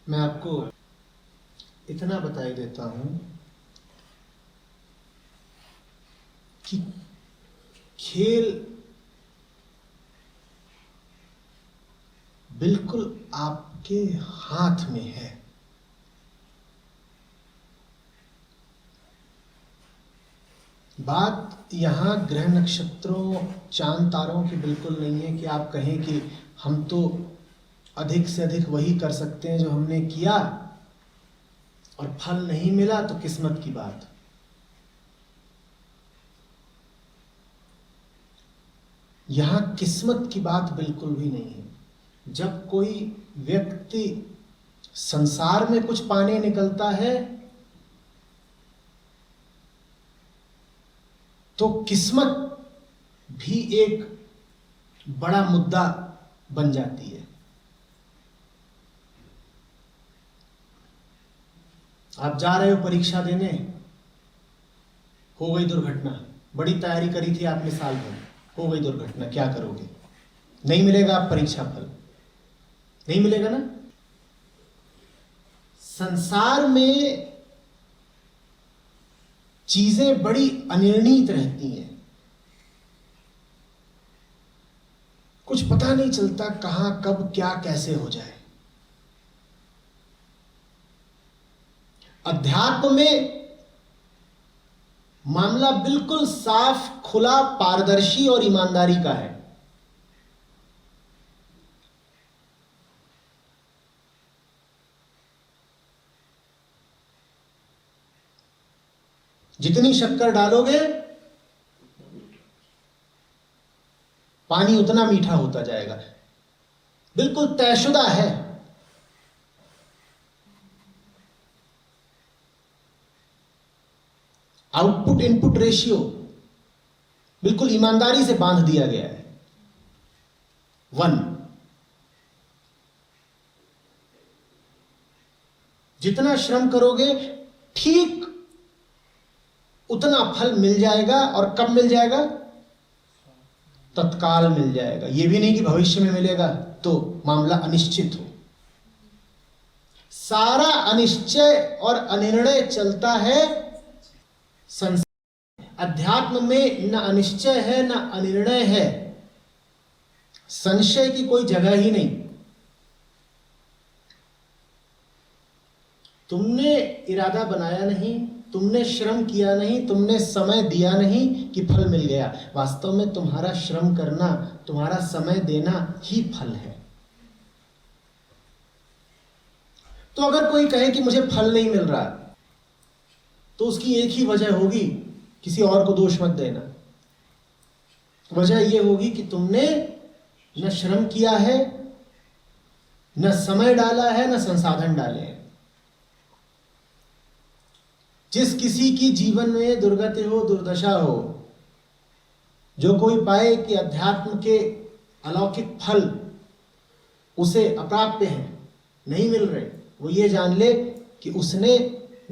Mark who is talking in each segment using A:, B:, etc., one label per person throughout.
A: मैं आपको इतना बताई देता हूं कि खेल बिल्कुल आपके हाथ में है। बात यहां ग्रह नक्षत्रों चांद तारों की बिल्कुल नहीं है कि आप कहें कि हम तो अधिक से अधिक वही कर सकते हैं जो हमने किया और फल नहीं मिला तो किस्मत की बात। यहां किस्मत की बात बिल्कुल भी नहीं है। जब कोई व्यक्ति संसार में कुछ पाने निकलता है तो किस्मत भी एक बड़ा मुद्दा बन जाती है। आप जा रहे हो परीक्षा देने, हो गई दुर्घटना, बड़ी तैयारी करी थी आपने साल भर, हो गई दुर्घटना, क्या करोगे? नहीं मिलेगा आप परीक्षा फल, नहीं मिलेगा ना। संसार में चीजें बड़ी अनिर्णित रहती हैं, कुछ पता नहीं चलता कहां कब क्या कैसे हो जाए। अध्यात्म में मामला बिल्कुल साफ, खुला, पारदर्शी और ईमानदारी का है। जितनी शक्कर डालोगे पानी उतना मीठा होता जाएगा, बिल्कुल तयशुदा है। आउटपुट इनपुट रेशियो बिल्कुल ईमानदारी से बांध दिया गया है, 1। जितना श्रम करोगे ठीक उतना फल मिल जाएगा। और कब मिल जाएगा? तत्काल मिल जाएगा। यह भी नहीं कि भविष्य में मिलेगा तो मामला अनिश्चित हो। सारा अनिश्चय और अनिर्णय चलता है संसार। अध्यात्म में न अनिश्चय है न अनिर्णय है, संशय की कोई जगह ही नहीं। तुमने इरादा बनाया नहीं, तुमने श्रम किया नहीं, तुमने समय दिया नहीं कि फल मिल गया। वास्तव में तुम्हारा श्रम करना, तुम्हारा समय देना ही फल है। तो अगर कोई कहे कि मुझे फल नहीं मिल रहा, तो उसकी एक ही वजह होगी, किसी और को दोष मत देना। वजह यह होगी कि तुमने न श्रम किया है, न समय डाला है, न संसाधन डाले हैं। जिस किसी की जीवन में दुर्गति हो, दुर्दशा हो, जो कोई पाए कि अध्यात्म के अलौकिक फल उसे अप्राप्य हैं, नहीं मिल रहे, वो ये जान ले कि उसने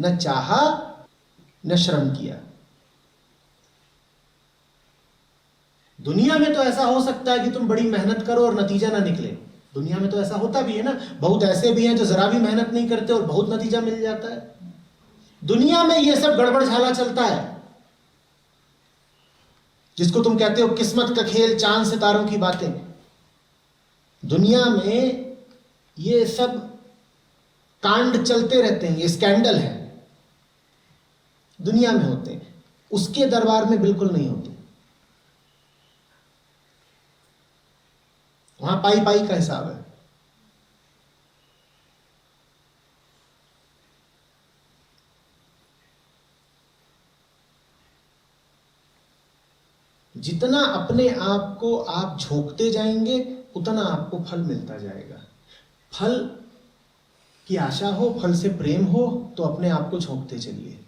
A: न चाहा न श्रम किया। दुनिया में तो ऐसा हो सकता है कि तुम बड़ी मेहनत करो और नतीजा ना निकले। दुनिया में तो ऐसा होता भी है ना। बहुत ऐसे भी हैं जो जरा भी मेहनत नहीं करते और बहुत नतीजा मिल जाता है। दुनिया में यह सब गड़बड़ झाला चलता है, जिसको तुम कहते हो किस्मत का खेल, चांद सितारों की बातें। दुनिया में ये सब कांड चलते रहते हैं, ये स्कैंडल है, दुनिया में होते हैं। उसके दरबार में बिल्कुल नहीं होते। वहां पाई पाई का हिसाब है। जितना अपने आप को आप झोंकते जाएंगे उतना आपको फल मिलता जाएगा। फल की आशा हो, फल से प्रेम हो तो अपने आप को झोंकते चलिए।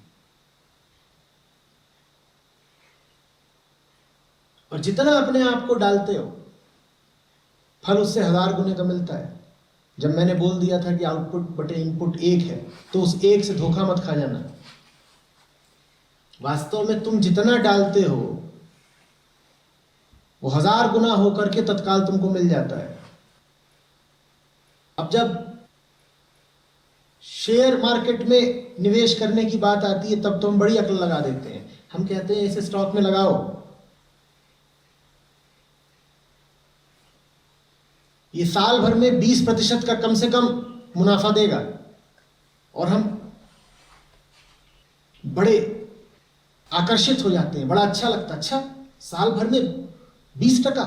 A: और जितना अपने आप को डालते हो फल उससे 1000 गुने का मिलता है। जब मैंने बोल दिया था कि आउटपुट बटे इनपुट 1 है, तो उस 1 से धोखा मत खा जाना। वास्तव में तुम जितना डालते हो वो 1000 गुना होकर के तत्काल तुमको मिल जाता है। अब जब शेयर मार्केट में निवेश करने की बात आती है तब तो हम बड़ी अकल लगा देते हैं। हम कहते हैं इसे स्टॉक में लगाओ, ये साल भर में 20% का कम से कम मुनाफा देगा, और हम बड़े आकर्षित हो जाते हैं, बड़ा अच्छा लगता, अच्छा साल भर में 20%,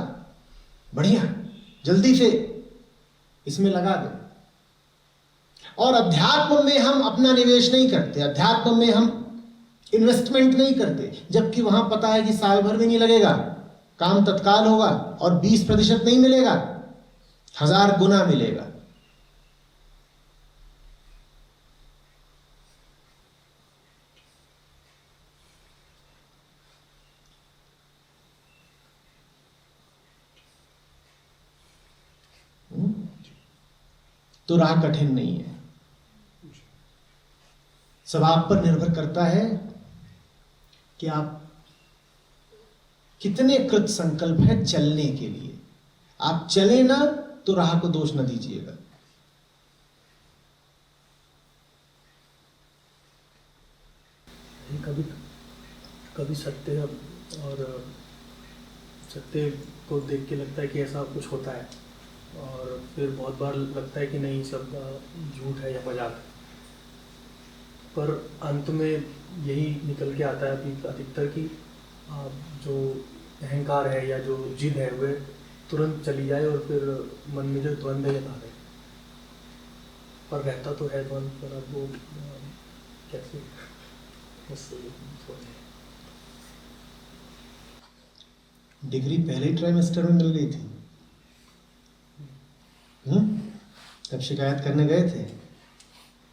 A: बढ़िया, जल्दी से इसमें लगा दो। और अध्यात्म में हम अपना निवेश नहीं करते, अध्यात्म में हम इन्वेस्टमेंट नहीं करते, जबकि वहां पता है कि साल भर में नहीं लगेगा, काम तत्काल होगा और 20% नहीं मिलेगा, 1000 गुना मिलेगा। तो राह कठिन नहीं है, सब आप पर निर्भर करता है कि आप कितने कृत संकल्प है चलने के लिए। आप चले ना तो राह को दोष न दीजिएगा।
B: कभी कभी सत्य और सत्य को देख के लगता है कि ऐसा कुछ होता है, और फिर बहुत बार लगता है कि नहीं, सब झूठ है या मजाक है। पर अंत में यही निकल के आता है अभी अधिकतर कि जो अहंकार है या जो जिद है वह तुरंत चली जाए, और फिर मन में जो द्वंद्व है ना रहे, पर रहता तो है द्वंद्व, पर अब वो कैसे उससे सोचें।
A: डिग्री पहले ट्राइमेस्टर में मिल गई थी, तब शिकायत करने गए थे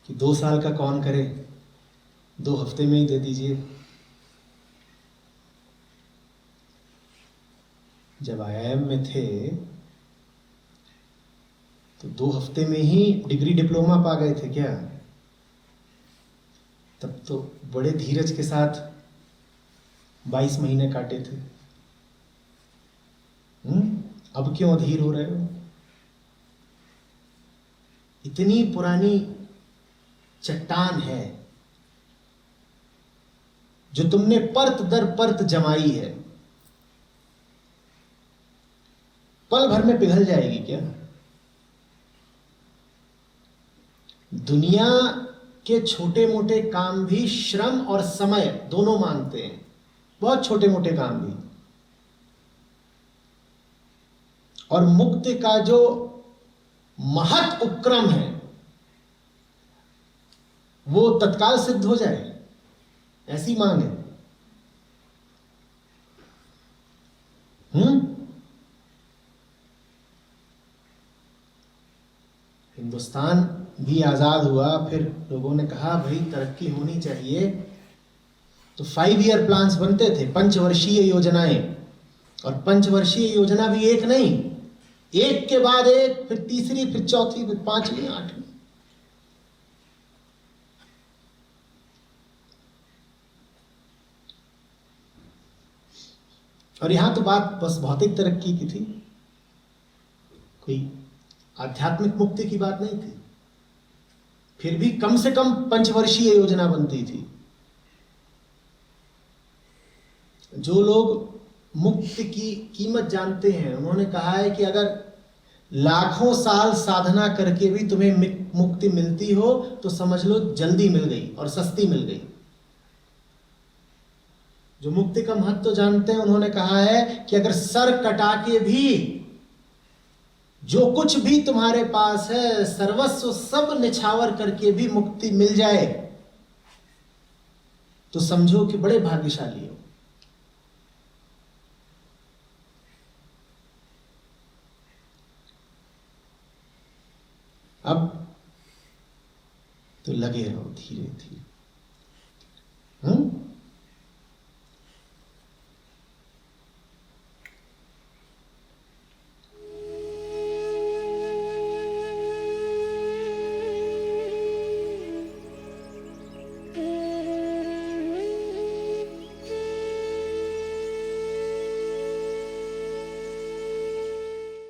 A: कि 2 साल का कौन करे, 2 हफ्ते में ही दे दीजिए। जब IIM में थे तो 2 हफ्ते में ही डिग्री डिप्लोमा पा गए थे क्या? तब तो बड़े धीरज के साथ 22 महीने काटे थे। अब क्यों अधीर हो रहे हो? इतनी पुरानी चट्टान है जो तुमने परत दर परत जमाई है, पल भर में पिघल जाएगी क्या? दुनिया के छोटे मोटे काम भी श्रम और समय दोनों मांगते हैं, बहुत छोटे मोटे काम भी। और मुक्ति का जो महत उपक्रम है वो तत्काल सिद्ध हो जाए, ऐसी मांग है। हिंदुस्तान भी आजाद हुआ, फिर लोगों ने कहा भाई तरक्की होनी चाहिए, तो 5 ईयर प्लान्स बनते थे, पंचवर्षीय योजनाएं। और पंचवर्षीय योजना भी एक नहीं, एक के बाद एक, फिर तीसरी, फिर चौथी, फिर 5वीं, 8वीं। और यहां तो बात बस भौतिक तरक्की की थी, कोई आध्यात्मिक मुक्ति की बात नहीं थी। फिर भी कम से कम पंचवर्षीय योजना बनती थी। जो लोग मुक्ति की कीमत जानते हैं उन्होंने कहा है कि अगर लाखों साल साधना करके भी तुम्हें मुक्ति मिलती हो तो समझ लो जल्दी मिल गई और सस्ती मिल गई। जो मुक्ति का महत्व जानते हैं उन्होंने कहा है कि अगर सर कटा के भी जो कुछ भी तुम्हारे पास है सर्वस्व सब निछावर करके भी मुक्ति मिल जाए तो समझो कि बड़े भाग्यशाली हो। अब तो लगे रहो धीरे धीरे।